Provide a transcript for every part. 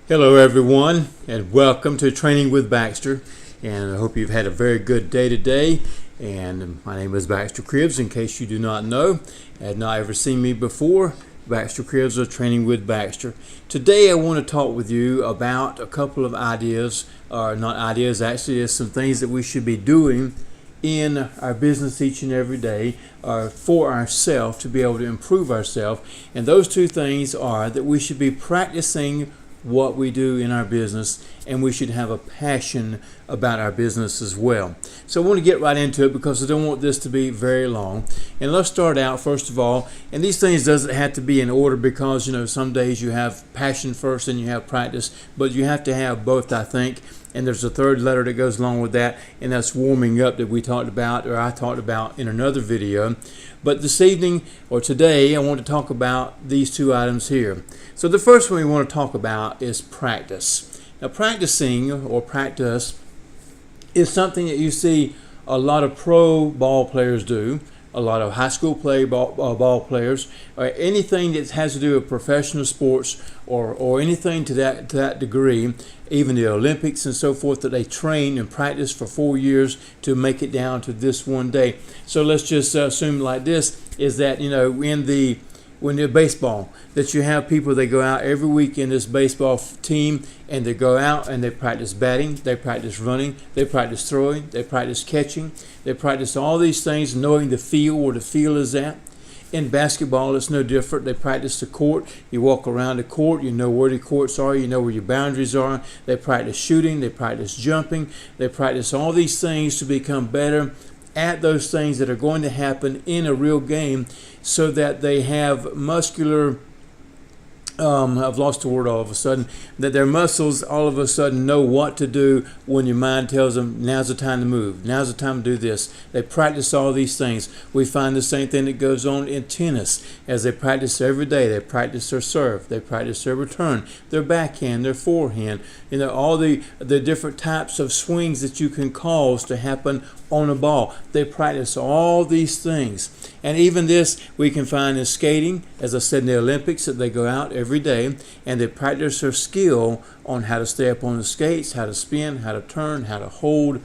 Hello everyone, and welcome to Training with Baxter. And I hope you've had a very good day today. And my name is Baxter Cribbs, in case you do not know, had not ever seen me before. Baxter Cribbs of Training with Baxter. Today I want to talk with you about a couple of ideas, or not ideas, actually there's some things that we should be doing in our business each and every day for ourselves to be able to improve ourselves. And those two things are that we should be practicing what we do in our business, and we should have a passion about our business as well. So I want to get right into it because I don't want this to be very long. And let's start out first of all, and these things doesn't have to be in order because some days you have passion first and you have practice, but you have to have both, I think. And there's a third letter that goes along with that, and that's warming up, that we talked about, or I talked about in another video. But this evening, or today, I want to talk about these two items here. So the first one we want to talk about is practice. Now, practicing or practice is something that you see a lot of pro ball players do, a lot of high school ball players, or anything that has to do with professional sports or anything to that degree, even the Olympics and so forth, that they train and practice for 4 years to make it down to this one day. So let's just assume like this, is that when they're baseball, that you have people that go out every week in this baseball team, and they go out and they practice batting, they practice running, they practice throwing, they practice catching, they practice all these things, knowing the field, where the field is at. In basketball, it's no different. They practice the court. You walk around the court, you know where the courts are, you know where your boundaries are. They practice shooting, they practice jumping, they practice all these things to become better at those things that are going to happen in a real game, so that they have muscular, I've lost the word all of a sudden, that their muscles all of a sudden know what to do when your mind tells them, now's the time to move, now's the time to do this. They practice all these things. We find the same thing that goes on in tennis. As they practice every day, they practice their serve, they practice their return, their backhand, their forehand, all the different types of swings that you can cause to happen on a ball. They practice all these things. And even this we can find in skating, as I said, in the Olympics, that they go out every day and they practice their skill on how to stay up on the skates, how to spin, how to turn, how to hold,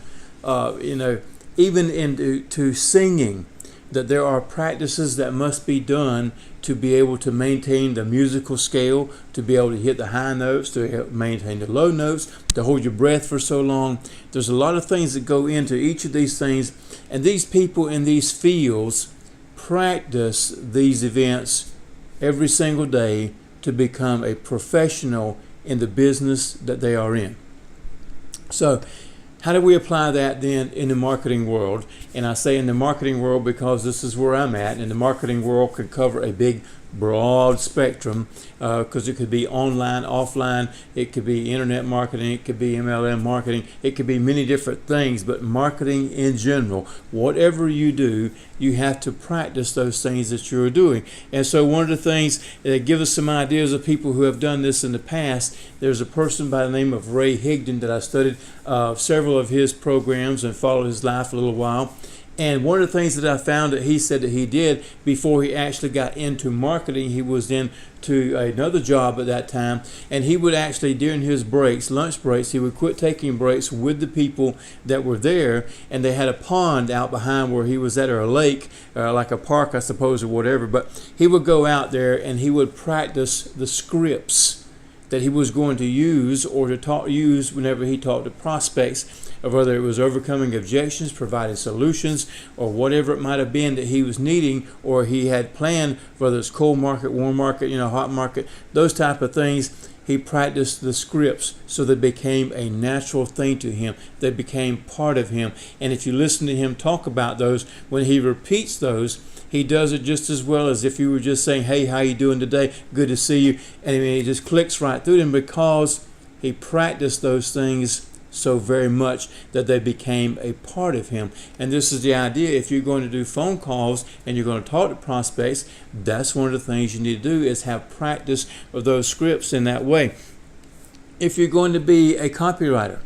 even into singing, that there are practices that must be done to be able to maintain the musical scale, to be able to hit the high notes, to maintain the low notes, to hold your breath for so long. There's a lot of things that go into each of these things, and these people in these fields practice these events every single day to become a professional in the business that they are in. So how do we apply that then in the marketing world? And I say in the marketing world because this is where I'm at, and the marketing world could cover a big broad spectrum, because it could be online, offline, it could be internet marketing, it could be MLM marketing, it could be many different things. But marketing in general, whatever you do, you have to practice those things that you're doing. And so one of the things that give us some ideas of people who have done this in the past, there's a person by the name of Ray Higdon that I studied several of his programs and followed his life a little while. And one of the things that I found that he said that he did before he actually got into marketing, he was into another job at that time, and he would actually, during his breaks, lunch breaks, he would quit taking breaks with the people that were there, and they had a pond out behind where he was at, or a lake, like a park, I suppose, or whatever. But he would go out there and he would practice the scripts that he was going to use or to use whenever he talked to prospects, of whether it was overcoming objections, providing solutions, or whatever it might have been that he was needing or he had planned, whether it's cold market, warm market, hot market, those type of things. He practiced the scripts so they became a natural thing to him. They became part of him. And if you listen to him talk about those, when he repeats those, he does it just as well as if you were just saying, hey, how you doing today? Good to see you. And it just clicks right through them because he practiced those things so very much that they became a part of him. And this is the idea. If you're going to do phone calls and you're going to talk to prospects, that's one of the things you need to do, is have practice of those scripts in that way. If you're going to be a copywriter,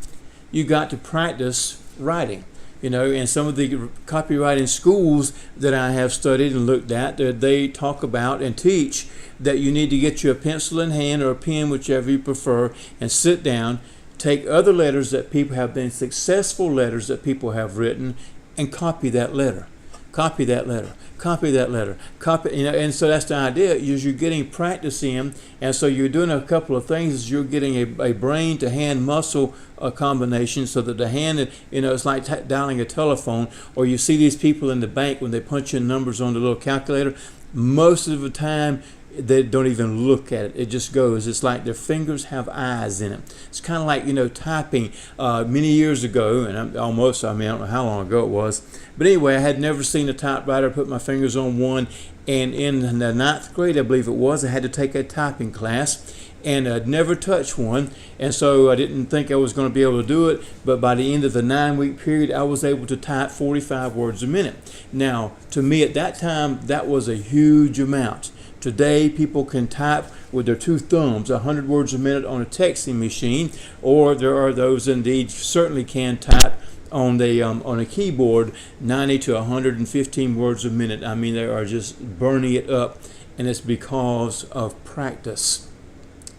you got to practice writing. And some of the copywriting schools that I have studied and looked at, they talk about and teach that you need to get you a pencil in hand or a pen, whichever you prefer, and sit down, take other letters that people have been successful letters that people have written, and copy that letter. Copy that letter. Copy that letter. Copy, and so that's the idea, is you're getting practice in, and so you're doing a couple of things. Is you're getting a brain to hand muscle combination, so that the hand, it's like dialing a telephone, or you see these people in the bank when they punch in numbers on the little calculator. Most of the time, they don't even look at it. It just goes. It's like their fingers have eyes in it. It's kind of like, typing many years ago, and I don't know how long ago it was. But anyway, I had never seen a typewriter, put my fingers on one, and in the 9th grade, I believe it was, I had to take a typing class, and I'd never touched one, and so I didn't think I was going to be able to do it, but by the end of the 9-week period, I was able to type 45 words a minute. Now, to me at that time, that was a huge amount. Today, people can type with their 2 thumbs 100 words a minute on a texting machine, or there are those indeed certainly can type on a keyboard 90 to 115 words a minute. I mean, they are just burning it up, and it's because of practice.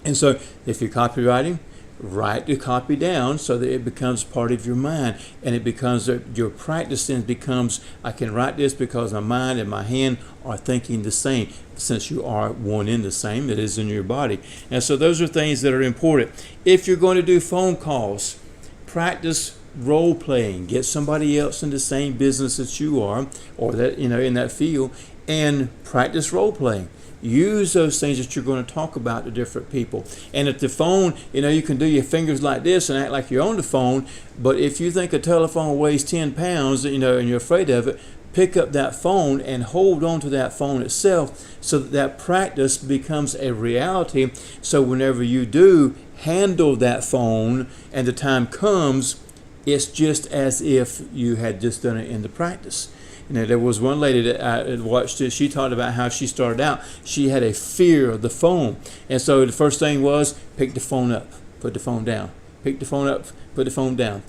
And so, if you're copywriting, write the copy down so that it becomes part of your mind, and it becomes your practice. Then becomes, I can write this because my mind and my hand are thinking the same, since you are one in the same that is in your body. And so those are things that are important. If you're going to do phone calls, practice role playing. Get somebody else in the same business that you are, or that in that field, and practice role playing. Use those things that you're going to talk about to different people. And at the phone, you can do your fingers like this and act like you're on the phone. But if you think a telephone weighs 10 pounds, and you're afraid of it, pick up that phone and hold on to that phone itself, so that practice becomes a reality. So whenever you do handle that phone and the time comes, it's just as if you had just done it in the practice. There was one lady that I watched it. She talked about how she started out. She had a fear of the phone. And so the first thing was, pick the phone up, put the phone down. Pick the phone up, put the phone down.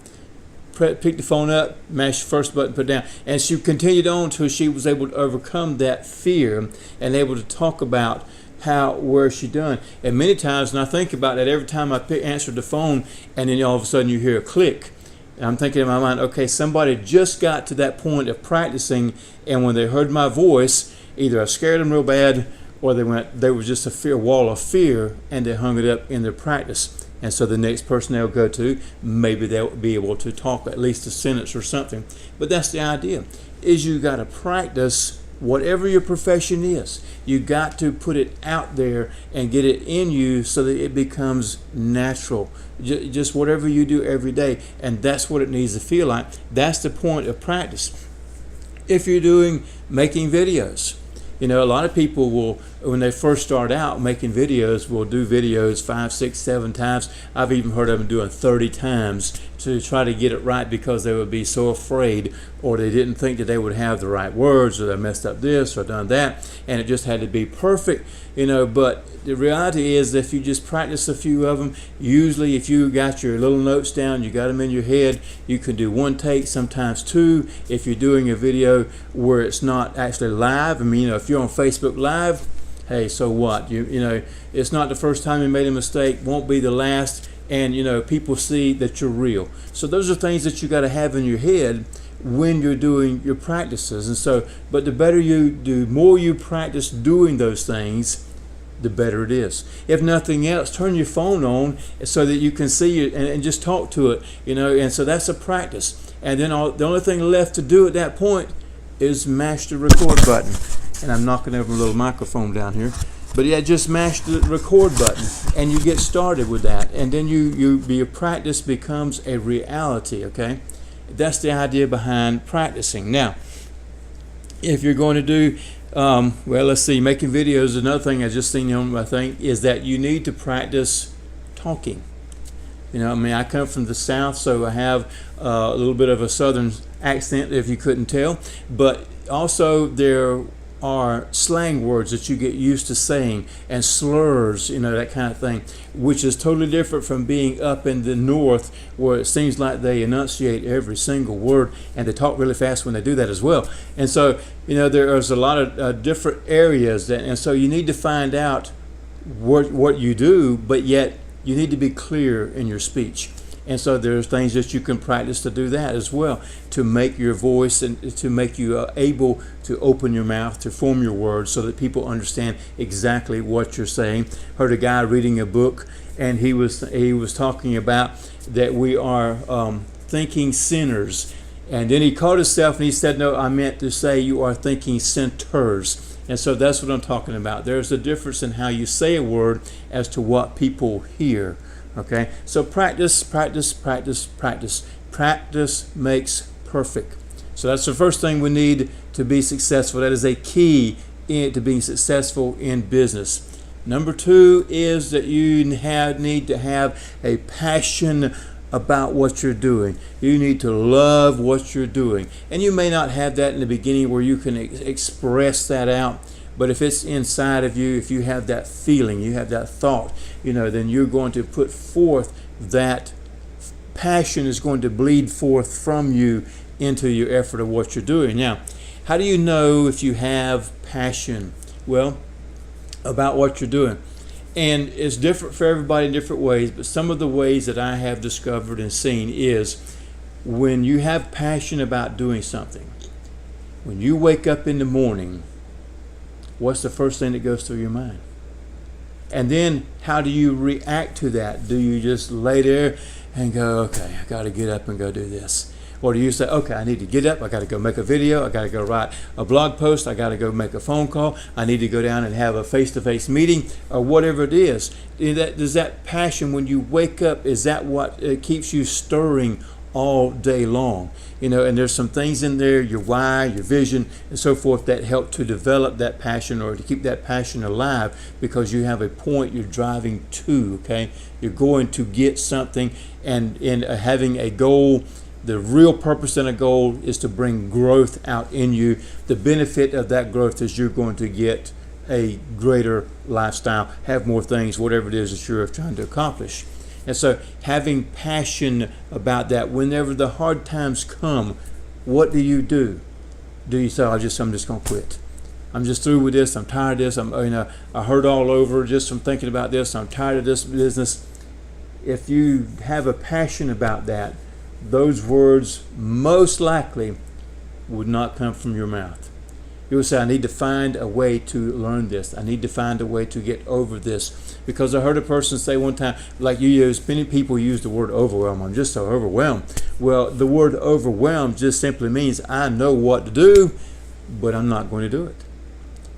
Pick the phone up, mash the first button, put it down. And she continued on until she was able to overcome that fear and able to talk about where she done. And many times, and I think about that every time I answer the phone, and then all of a sudden you hear a click. And I'm thinking in my mind, okay, somebody just got to that point of practicing, and when they heard my voice, either I scared them real bad, or they were just a wall of fear, and they hung it up in their practice. And so the next person they'll go to, maybe they'll be able to talk at least a sentence or something. But that's the idea, is you got to practice whatever your profession is. You got to put it out there and get it in you so that it becomes natural. Just whatever you do every day, and that's what it needs to feel like. That's the point of practice. If you're making videos, a lot of people will, when they first start out making videos, will do videos 5, 6, 7 times. I've even heard of them doing 30 times to try to get it right, because they would be so afraid, or they didn't think that they would have the right words, or they messed up this or done that, and it just had to be perfect, but the reality is that if you just practice a few of them, usually if you got your little notes down, you got them in your head, you can do 1 take, sometimes 2. If you're doing a video where it's not actually live, if you're on Facebook Live, hey, so what? It's not the first time you made a mistake, won't be the last, and people see that you're real. So those are things that you got to have in your head when you're doing your practices. And so, but the better you do, more you practice doing those things, the better it is. If nothing else, turn your phone on so that you can see it and just talk to it, and so that's a practice. And then the only thing left to do at that point is mash the record button. And I'm knocking over a little microphone down here. But yeah, just mash the record button and you get started with that. And then your practice becomes a reality, okay? That's the idea behind practicing. Now, if you're going to do, let's see, making videos, another thing I just seen on my thing is that you need to practice talking. I come from the South, so I have a little bit of a Southern accent, if you couldn't tell. But also there are slang words that you get used to saying, and slurs, that kind of thing, which is totally different from being up in the north where it seems like they enunciate every single word and they talk really fast when they do that as well. And so, there's a lot of different areas and so you need to find out what you do, but yet you need to be clear in your speech. And so there's things that you can practice to do that as well, to make your voice and to make you able to open your mouth, to form your words so that people understand exactly what you're saying. Heard a guy reading a book, and he was talking about that we are thinking sinners. And then he caught himself and he said, no, I meant to say you are thinking centers. And so that's what I'm talking about. There's a difference in how you say a word as to what people hear. Okay, so practice makes perfect. So that's the first thing we need to be successful. That is a key to being successful in business. Number 2 is that you need to have a passion about what you're doing. You need to love what you're doing. And you may not have that in the beginning where you can express that out. But if it's inside of you, if you have that feeling, you have that thought, then you're going to put forth that passion is going to bleed forth from you into your effort of what you're doing. Now, how do you know if you have passion? Well, about what you're doing. And it's different for everybody in different ways, but some of the ways that I have discovered and seen is when you have passion about doing something, when you wake up in the morning, what's the first thing that goes through your mind? And then how do you react to that? Do you just lay there and go, okay, I got to get up and go do this? Or do you say, okay, I need to get up, I got to go make a video, I got to go write a blog post, I got to go make a phone call, I need to go down and have a face-to-face meeting, or whatever it is. Does that passion when you wake up, is that what keeps you stirring all day long? And there's some things in there, your why, your vision, and so forth, that help to develop that passion or to keep that passion alive, because you have a point you're driving to. Okay, you're going to get something, and in having a goal, the real purpose in a goal is to bring growth out in you. The benefit of that growth is you're going to get a greater lifestyle, have more things, whatever it is that you're trying to accomplish. And so having passion about that, whenever the hard times come, what do you do? Do you say, I'm just going to quit? I'm just through with this. I'm tired of this. I hurt all over just from thinking about this. I'm tired of this business. If you have a passion about that, those words most likely would not come from your mouth. You will say, I need to find a way to learn this. I need to find a way to get over this. Because I heard a person say one time, like you use, many people use the word overwhelm. I'm just so overwhelmed. Well, the word overwhelmed just simply means I know what to do, but I'm not going to do it.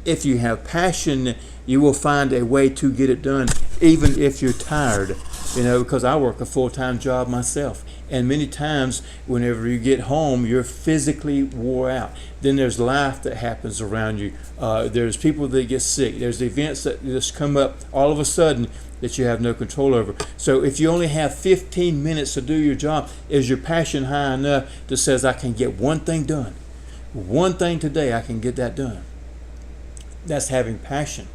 If you have passion, you will find a way to get it done, even if you're tired. Because I work a full-time job myself. And many times, whenever you get home, you're physically wore out. Then there's life that happens around you. There's people that get sick. There's events that just come up all of a sudden that you have no control over. So if you only have 15 minutes to do your job, is your passion high enough that says, I can get one thing done? One thing today, I can get that done. That's having passion.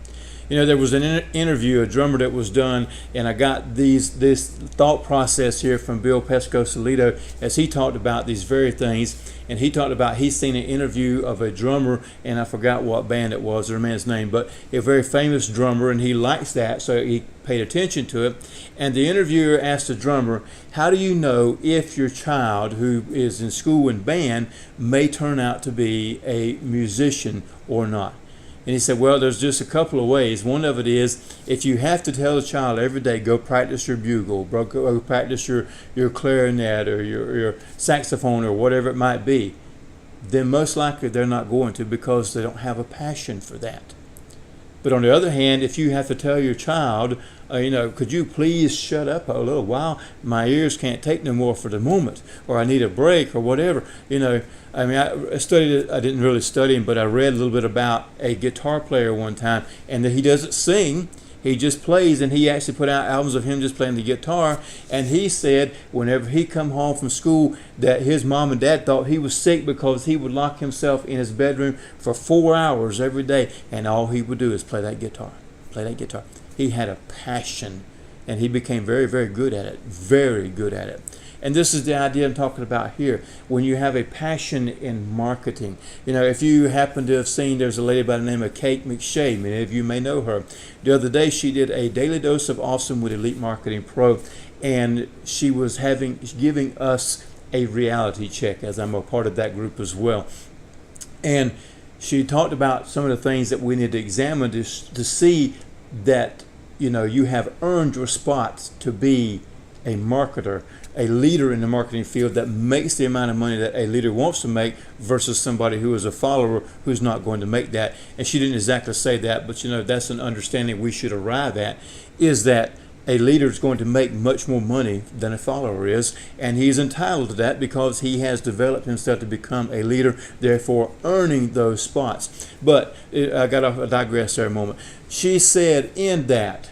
There was an interview, a drummer that was done, and I got this thought process here from Bill Pesco-Salido as he talked about these very things. And he talked about he's seen an interview of a drummer, and I forgot what band it was or the man's name, but a very famous drummer, and he likes that, so he paid attention to it. And the interviewer asked the drummer, how do you know if your child who is in school and band may turn out to be a musician or not? And he said, well, there's just a couple of ways. One of it is, if you have to tell the child every day, go practice your bugle, go practice your clarinet or your saxophone or whatever it might be, then most likely they're not going to, because they don't have a passion for that. But on the other hand, if you have to tell your child, could you please shut up a little while? My ears can't take no more for the moment, or I need a break, or whatever. I studied. I didn't really study him, but I read a little bit about a guitar player one time, and that he doesn't sing, He just plays, and he actually put out albums of him just playing the guitar. And he said whenever he come home from school that his mom and dad thought he was sick because he would lock himself in his bedroom for 4 hours every day, and all he would do is play that guitar. He had a passion, and he became very, very good at it. Very good at it. And this is the idea I'm talking about here. When you have a passion in marketing, if you happen to have seen, there's a lady by the name of Kate McShane. Many of you may know her. The other day, she did a daily dose of awesome with Elite Marketing Pro, and she was giving us a reality check, as I'm a part of that group as well. And she talked about some of the things that we need to examine to see that you have earned your spot to be a marketer, a leader in the marketing field that makes the amount of money that a leader wants to make versus somebody who is a follower who's not going to make that. And she didn't exactly say that, but that's an understanding we should arrive at, is that a leader is going to make much more money than a follower is, and he's entitled to that because he has developed himself to become a leader, therefore earning those spots. But I digress there a moment. She said in that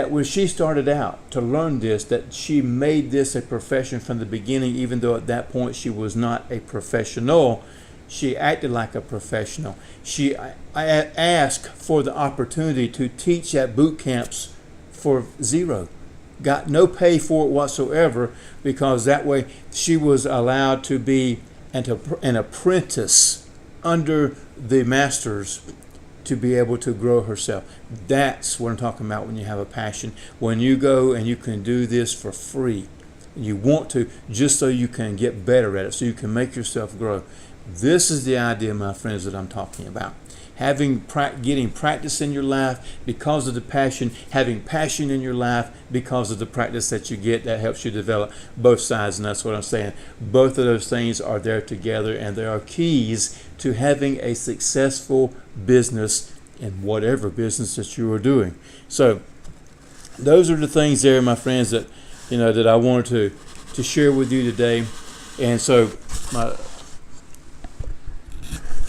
when she started out to learn this, that she made this a profession from the beginning, even though at that point she was not a professional. She acted like a professional. She asked for the opportunity to teach at boot camps for zero. Got no pay for it whatsoever, because that way she was allowed to be an apprentice under the masters to be able to grow herself. That's what I'm talking about when you have a passion. When you go and you can do this for free, you want to, just so you can get better at it, so you can make yourself grow. This is the idea, my friends, that I'm talking about. Getting practice in your life because of the passion, having passion in your life because of the practice that you get, that helps you develop both sides. And that's what I'm saying. Both of those things are there together, and there are keys to having a successful business in whatever business that you are doing. So those are the things there, my friends, that that I wanted to share with you today. And so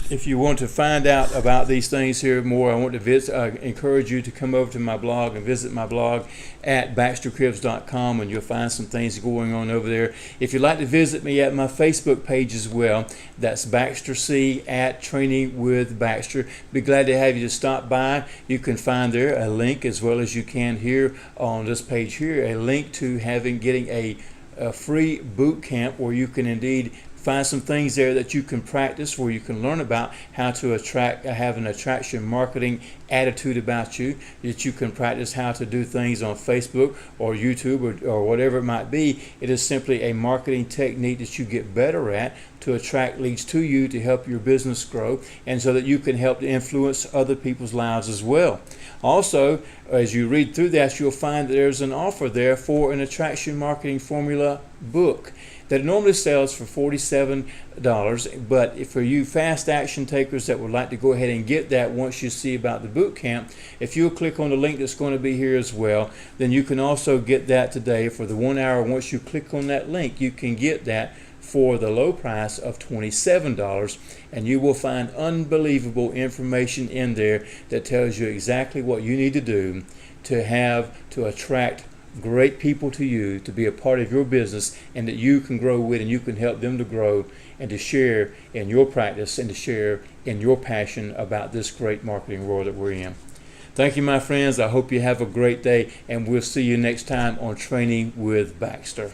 if you want to find out about these things here more, I want to encourage you to come over to my blog and visit my blog at baxtercribs.com, and you'll find some things going on over there. If you'd like to visit me at my Facebook page as well, that's Baxter C at Training with Baxter. Be glad to have you to stop by. You can find there a link, as well as you can here on this page here, a link to getting a free boot camp where you can indeed find some things there that you can practice, where you can learn about how to have an attraction marketing attitude about you, that you can practice how to do things on Facebook or YouTube or whatever it might be. It is simply a marketing technique that you get better at to attract leads to you, to help your business grow, and so that you can help to influence other people's lives as well. Also, as you read through that, you'll find that there's an offer there for an attraction marketing formula book that normally sells for $47, but for you fast action takers that would like to go ahead and get that once you see about the boot camp, if you'll click on the link that's going to be here as well, then you can also get that today for the 1 hour. Once you click on that link, you can get that for the low price of $27, and you will find unbelievable information in there that tells you exactly what you need to do to attract great people to you, to be a part of your business, and that you can grow with, and you can help them to grow and to share in your practice and to share in your passion about this great marketing world that we're in. Thank you, my friends. I hope you have a great day, and we'll see you next time on Training with Baxter.